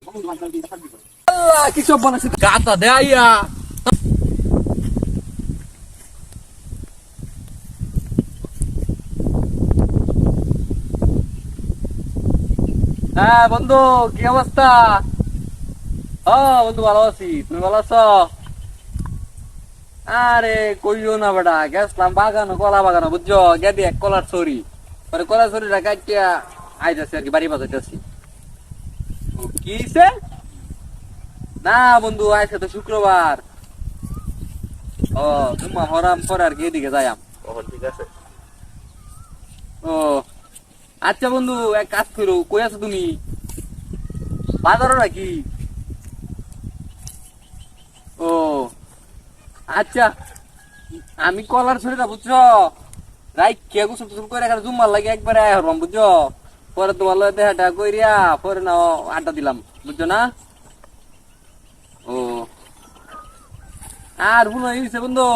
আল্লাহ কি সব বানাইছে গাতা দেয়া হ্যাঁ বন্ধু কি অবস্থা? বন্ধু ভালো আছি, তুমি ভালো আছো? আরে কইও না বেটা, গেছলাম বাগানো, কলা বাগানো বুঝছো, গেদি এক কলার ছড়ি, পরে কলার ছড়িটা কাটিয়া আইতাছি আর কি, বাড়ি বাজাইতেছি। কি হইছে? না বন্ধু, আজকে তো শুক্রবার। ও তোমার হরাম পরে আর কি এদিকে যাইয়াম। ঠিক আছে। ও আচ্ছা বন্ধু, এক কাজ করো, কই আছো তুমি? বাজারও নাকি? ও আচ্ছা, আমি কলার ছড়িটা বুঝছো রাই কে গোসল টোসল করে এখানে জুম্মার লাগে একবারে হরবাম বুঝছো, পরে তোমার লগে দেখাটা কইরিয়া পরে না আড্ডা দিলাম বুঝছো না। ও আর শুনো হইছে বন্ধু,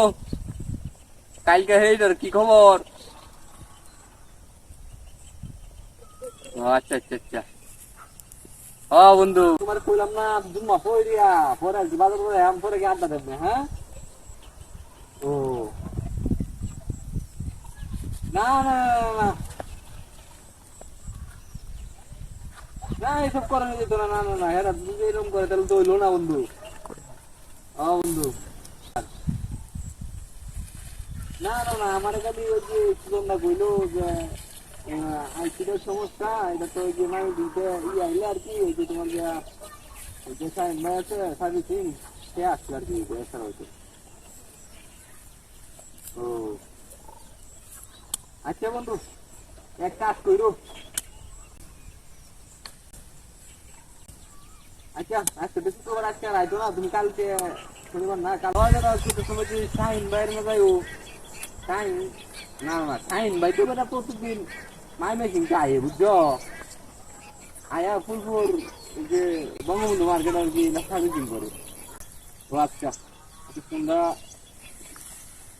কালকে হেইটার কি খবর? ও আচ্ছা আচ্ছা আচ্ছা। বন্ধু তোমার কইলাম না জুম্মা পইরিয়া পরে আর কি বাজার করে আম পরে কি আড্ডা দেবে। হ্যাঁ ও না না না না না এসব করানো যেত না, না না না এরা যদি এরকম করে তাহলে তো হইলো না বন্ধু। বন্ধু না না না আমার খালি ওই যে সুগন্ধা কইলো যে আইসিডের সমস্যা, এটা তো ওই যে মানে দিতে আইলে আর কি, ওই যে তোমার ওই যে সাইন ভাই আছে সার্ভিসিং, সে আসছে আর কি এসে হয়তো। ও আচ্ছা বন্ধু, এক কাজ করো, আচ্ছা আজকে বেশি তো আজকে আর আইতো না, তুমি কালকে শনিবার না কাল সময় সাইন ভাইয়ের মজাই ও সাইন, না না সাইন ভাই তো বেটা প্রত্যেকদিন মাই মেকিং আয়ে বুঝছো, আয়া ফুলপুর যে বঙ্গবন্ধু মার্কেট আর কি সার্ভিসিং করে। ও আচ্ছা ফোনটা,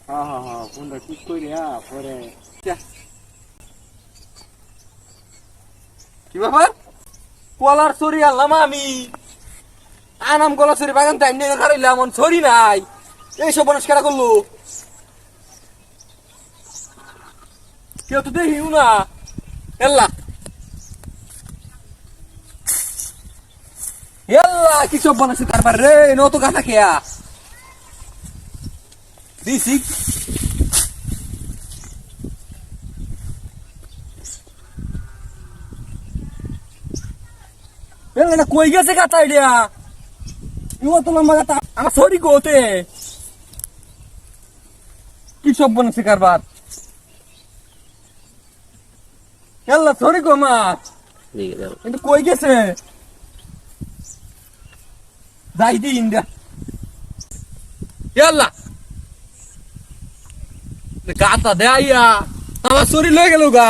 হ্যাঁ হ্যাঁ হ্যাঁ ফোনটা ঠিক করি, পরে কি ব্যাপার? কলার ছড়ি আনলাম আমি, আনাম কলার ছড়ি বাগান টাইম নিয়ে খারাইলাম, এমন ছড়ি নাই, এইসব মানুষ কেনা করলো, কেউ তো দেখিও না। এল্লা এল্লা কি সব বানাইছে কারবার রে, নত গাথা খেয়া দিছি। এল্লা কই গেছে গাথা আইডিয়া, ইও তো লম্বা গাথা আমার ছড়ি কোতে, কি সব বানাইছে কারবার। এল্লা ছড়ি কো আমার কিন্তু কই গেছে, যাই দি ইন্দা এল্লা গাথা দেয়া আমার শরীর লয়ে গেল গা।